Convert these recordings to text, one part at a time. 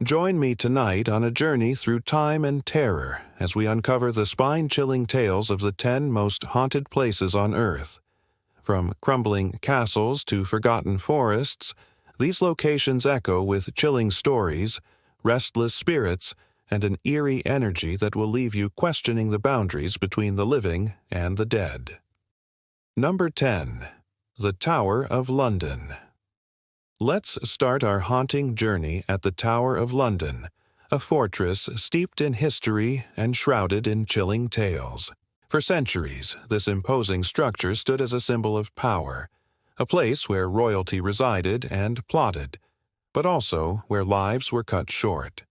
Join me tonight on a journey through time and terror as we uncover the spine-chilling tales of the 10 most haunted places on Earth. From crumbling castles to forgotten forests, these locations echo with chilling stories, restless spirits, and an eerie energy that will leave you questioning the boundaries between the living and the dead. Number 10. The Tower of London. Let's start our haunting journey at the Tower of London, a fortress steeped in history and shrouded in chilling tales. For centuries, this imposing structure stood as a symbol of power, a place where royalty resided and plotted, but also where lives were cut short.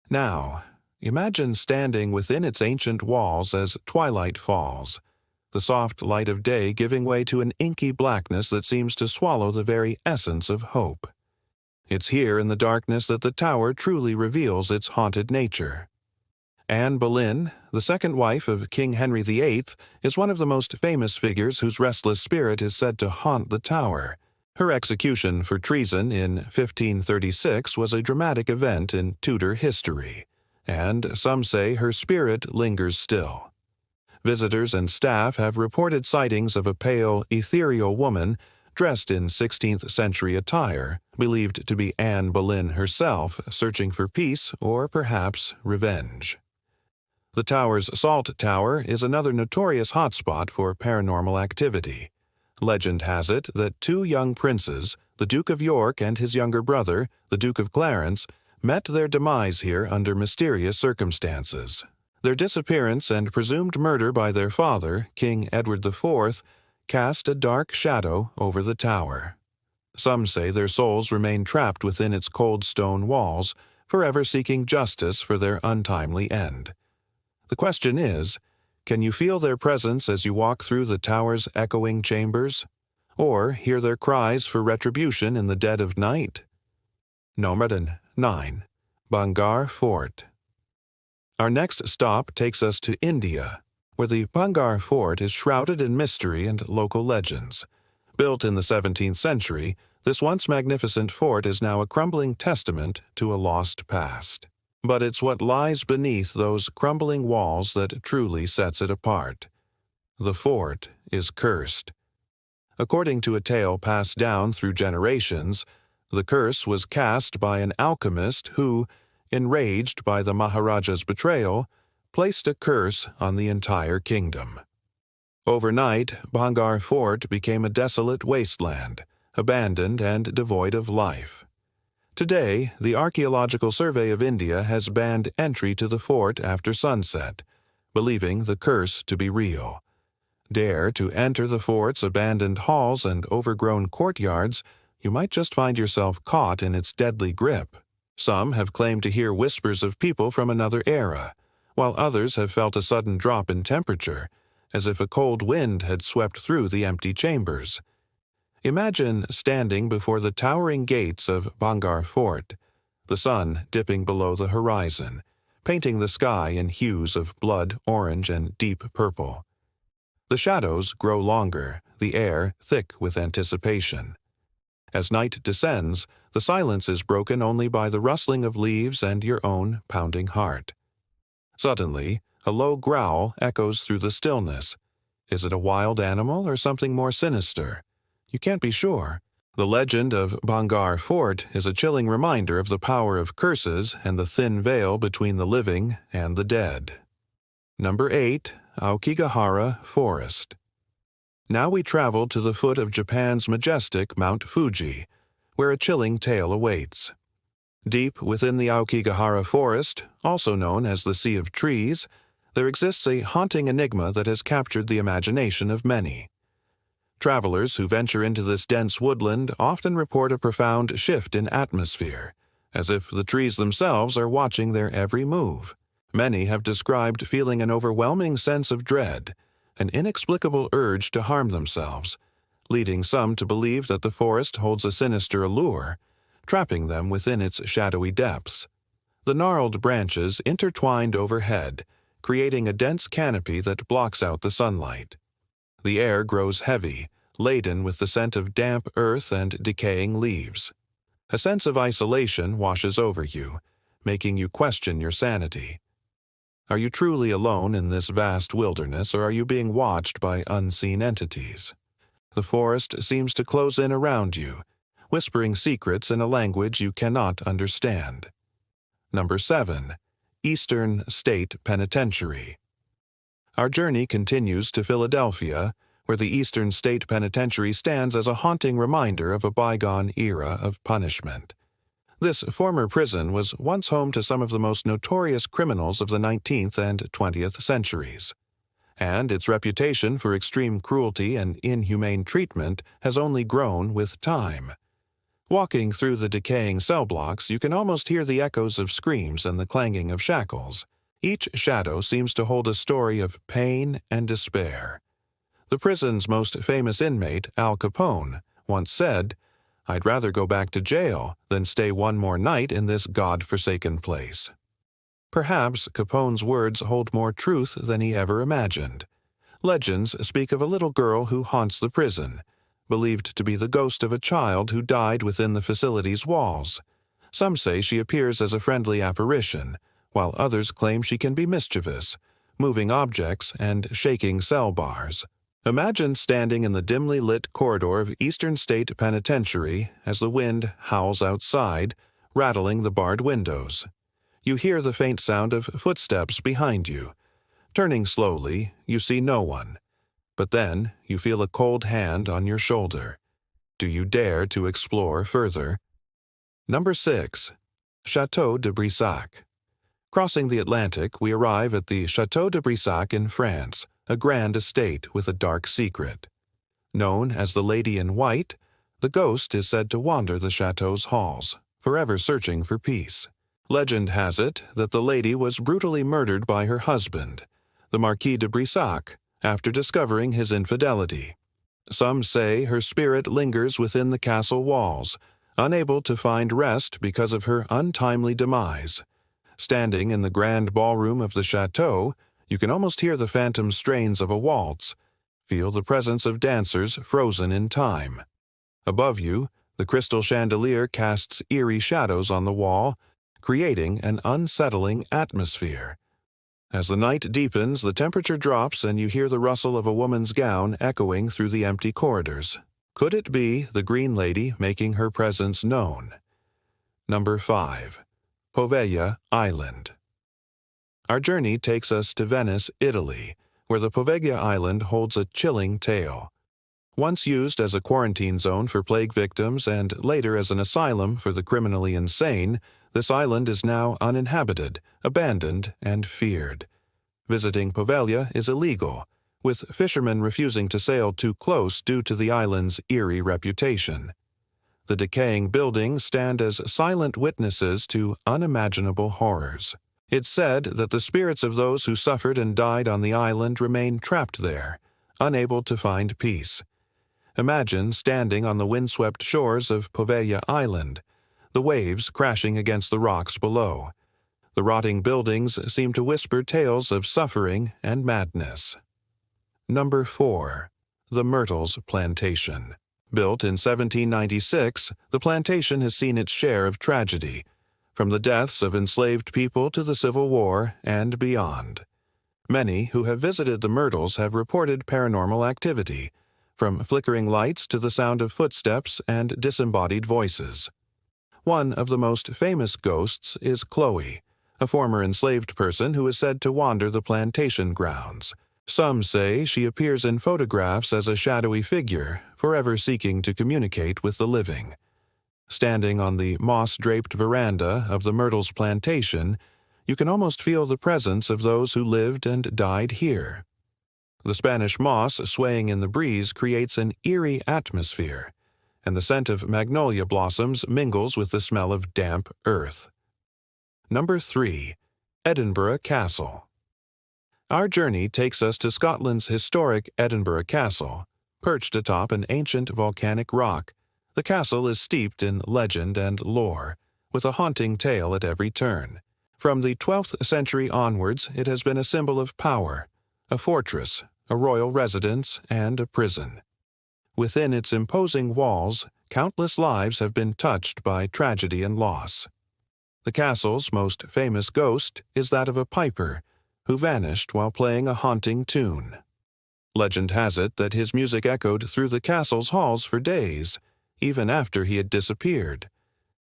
Now, imagine standing within its ancient walls as twilight falls, the soft light of day giving way to an inky blackness that seems to swallow the very essence of hope. It's here in the darkness that the tower truly reveals its haunted nature. Anne Boleyn, the second wife of King Henry VIII, is one of the most famous figures whose restless spirit is said to haunt the tower. Her execution for treason in 1536 was a dramatic event in Tudor history, and some say her spirit lingers still. Visitors and staff have reported sightings of a pale, ethereal woman dressed in 16th-century attire, believed to be Anne Boleyn herself, searching for peace or perhaps revenge. The tower's Salt Tower is another notorious hotspot for paranormal activity. Legend has it that 2 young princes, the Duke of York and his younger brother, the Duke of Clarence, met their demise here under mysterious circumstances. Their disappearance and presumed murder by their father, King Edward IV, cast a dark shadow over the tower. Some say their souls remain trapped within its cold stone walls, forever seeking justice for their untimely end. The question is, can you feel their presence as you walk through the tower's echoing chambers? Or hear their cries for retribution in the dead of night? Number 9. Bhangarh Fort. Our next stop takes us to India, where the Bhangarh Fort is shrouded in mystery and local legends. Built in the 17th century, this once magnificent fort is now a crumbling testament to a lost past. But it's what lies beneath those crumbling walls that truly sets it apart. The fort is cursed. According to a tale passed down through generations, the curse was cast by an alchemist who, enraged by the Maharaja's betrayal, placed a curse on the entire kingdom. Overnight, Bhangarh Fort became a desolate wasteland, abandoned and devoid of life. Today, the Archaeological Survey of India has banned entry to the fort after sunset, believing the curse to be real. Dare to enter the fort's abandoned halls and overgrown courtyards, you might just find yourself caught in its deadly grip. Some have claimed to hear whispers of people from another era, while others have felt a sudden drop in temperature, as if a cold wind had swept through the empty chambers. Imagine standing before the towering gates of Bhangarh Fort, the sun dipping below the horizon, painting the sky in hues of blood orange and deep purple. The shadows grow longer, the air thick with anticipation. As night descends, the silence is broken only by the rustling of leaves and your own pounding heart. Suddenly, a low growl echoes through the stillness. Is it a wild animal or something more sinister? You can't be sure. The legend of Bhangarh Fort is a chilling reminder of the power of curses and the thin veil between the living and the dead. Number 8. Aokigahara Forest. Now we travel to the foot of Japan's majestic Mount Fuji, where a chilling tale awaits. Deep within the Aokigahara Forest, also known as the Sea of Trees, there exists a haunting enigma that has captured the imagination of many. Travelers who venture into this dense woodland often report a profound shift in atmosphere, as if the trees themselves are watching their every move. Many have described feeling an overwhelming sense of dread, an inexplicable urge to harm themselves, leading some to believe that the forest holds a sinister allure, trapping them within its shadowy depths. The gnarled branches intertwined overhead, creating a dense canopy that blocks out the sunlight. The air grows heavy, laden with the scent of damp earth and decaying leaves. A sense of isolation washes over you, making you question your sanity. Are you truly alone in this vast wilderness, or are you being watched by unseen entities? The forest seems to close in around you, whispering secrets in a language you cannot understand. Number 7. Eastern State Penitentiary. Our journey continues to Philadelphia, where the Eastern State Penitentiary stands as a haunting reminder of a bygone era of punishment. This former prison was once home to some of the most notorious criminals of the 19th and 20th centuries, and its reputation for extreme cruelty and inhumane treatment has only grown with time. Walking through the decaying cell blocks, you can almost hear the echoes of screams and the clanging of shackles. Each shadow seems to hold a story of pain and despair. The prison's most famous inmate, Al Capone, once said, "I'd rather go back to jail than stay one more night in this God-forsaken place." Perhaps Capone's words hold more truth than he ever imagined. Legends speak of a little girl who haunts the prison, believed to be the ghost of a child who died within the facility's walls. Some say she appears as a friendly apparition, while others claim she can be mischievous, moving objects and shaking cell bars. Imagine standing in the dimly lit corridor of Eastern State Penitentiary as the wind howls outside, rattling the barred windows. You hear the faint sound of footsteps behind you. Turning slowly, you see no one. But then you feel a cold hand on your shoulder. Do you dare to explore further? Number 6. Chateau de Brissac. Crossing the Atlantic, we arrive at the Chateau de Brissac in France, a grand estate with a dark secret. Known as the Lady in White, the ghost is said to wander the chateau's halls, forever searching for peace. Legend has it that the lady was brutally murdered by her husband, the Marquis de Brissac, after discovering his infidelity. Some say her spirit lingers within the castle walls, unable to find rest because of her untimely demise. Standing in the grand ballroom of the chateau, you can almost hear the phantom strains of a waltz, feel the presence of dancers frozen in time. Above you, the crystal chandelier casts eerie shadows on the wall, creating an unsettling atmosphere. As the night deepens, the temperature drops and you hear the rustle of a woman's gown echoing through the empty corridors. Could it be the Green Lady making her presence known? Number 5. Poveglia Island. Our journey takes us to Venice, Italy, where the Poveglia Island holds a chilling tale. Once used as a quarantine zone for plague victims and later as an asylum for the criminally insane, this island is now uninhabited, abandoned, and feared. Visiting Poveglia is illegal, with fishermen refusing to sail too close due to the island's eerie reputation. The decaying buildings stand as silent witnesses to unimaginable horrors. It's said that the spirits of those who suffered and died on the island remain trapped there, unable to find peace. Imagine standing on the windswept shores of Poveglia Island, the waves crashing against the rocks below. The rotting buildings seem to whisper tales of suffering and madness. Number 4. The Myrtles Plantation. Built in 1796, the plantation has seen its share of tragedy, from the deaths of enslaved people to the Civil War and beyond. Many who have visited the Myrtles have reported paranormal activity, from flickering lights to the sound of footsteps and disembodied voices. One of the most famous ghosts is Chloe, a former enslaved person who is said to wander the plantation grounds. Some say she appears in photographs as a shadowy figure, forever seeking to communicate with the living. Standing on the moss-draped veranda of the Myrtles plantation, you can almost feel the presence of those who lived and died here. The Spanish moss swaying in the breeze creates an eerie atmosphere, and the scent of magnolia blossoms mingles with the smell of damp earth. Number 3. Edinburgh Castle. Our journey takes us to Scotland's historic Edinburgh Castle. Perched atop an ancient volcanic rock, the castle is steeped in legend and lore, with a haunting tale at every turn. From the 12th century onwards, it has been a symbol of power, a fortress, a royal residence, and a prison. Within its imposing walls, countless lives have been touched by tragedy and loss. The castle's most famous ghost is that of a piper who vanished while playing a haunting tune. Legend has it that his music echoed through the castle's halls for days, even after he had disappeared.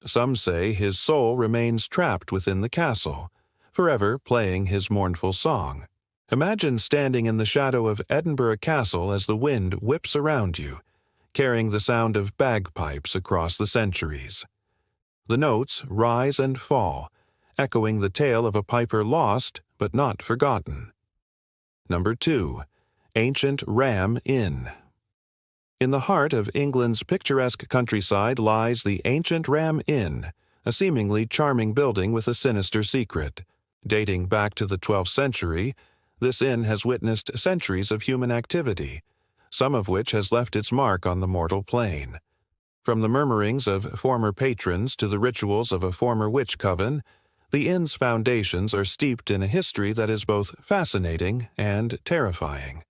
Some say his soul remains trapped within the castle, forever playing his mournful song. Imagine standing in the shadow of Edinburgh Castle as the wind whips around you, carrying the sound of bagpipes across the centuries. The notes rise and fall, echoing the tale of a piper lost but not forgotten. Number 2. Ancient Ram Inn. In the heart of England's picturesque countryside lies the Ancient Ram Inn, a seemingly charming building with a sinister secret. Dating back to the 12th century, this inn has witnessed centuries of human activity, some of which has left its mark on the mortal plane. From the murmurings of former patrons to the rituals of a former witch coven, the inn's foundations are steeped in a history that is both fascinating and terrifying.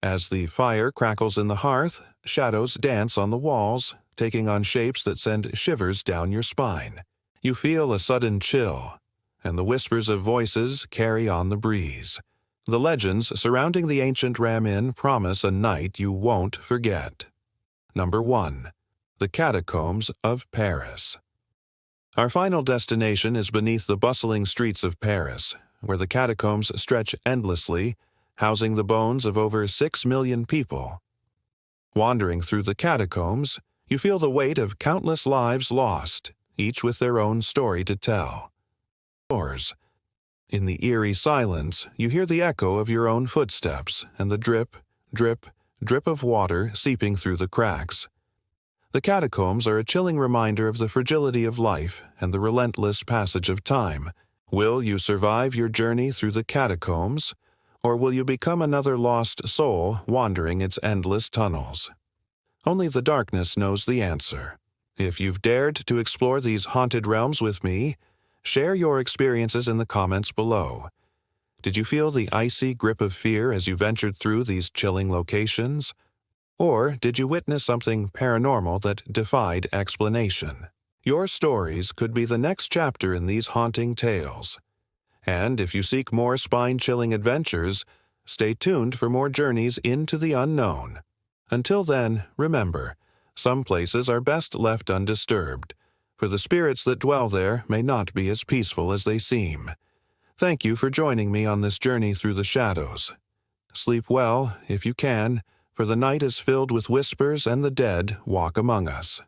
As the fire crackles in the hearth, shadows dance on the walls, taking on shapes that send shivers down your spine. You feel a sudden chill, and the whispers of voices carry on the breeze. The legends surrounding the ancient Ram Inn promise a night you won't forget. Number 1. The Catacombs of Paris. Our final destination is beneath the bustling streets of Paris, where the catacombs stretch endlessly, housing the bones of over 6 million people. Wandering through the catacombs, you feel the weight of countless lives lost, each with their own story to tell. In the eerie silence, you hear the echo of your own footsteps and the drip, drip, drip of water seeping through the cracks. The catacombs are a chilling reminder of the fragility of life and the relentless passage of time. Will you survive your journey through the catacombs, or will you become another lost soul wandering its endless tunnels? Only the darkness knows the answer. If you've dared to explore these haunted realms with me, share your experiences in the comments below. Did you feel the icy grip of fear as you ventured through these chilling locations? Or did you witness something paranormal that defied explanation? Your stories could be the next chapter in these haunting tales. And if you seek more spine-chilling adventures, stay tuned for more journeys into the unknown. Until then, remember, some places are best left undisturbed, for the spirits that dwell there may not be as peaceful as they seem. Thank you for joining me on this journey through the shadows. Sleep well, if you can, for the night is filled with whispers and the dead walk among us.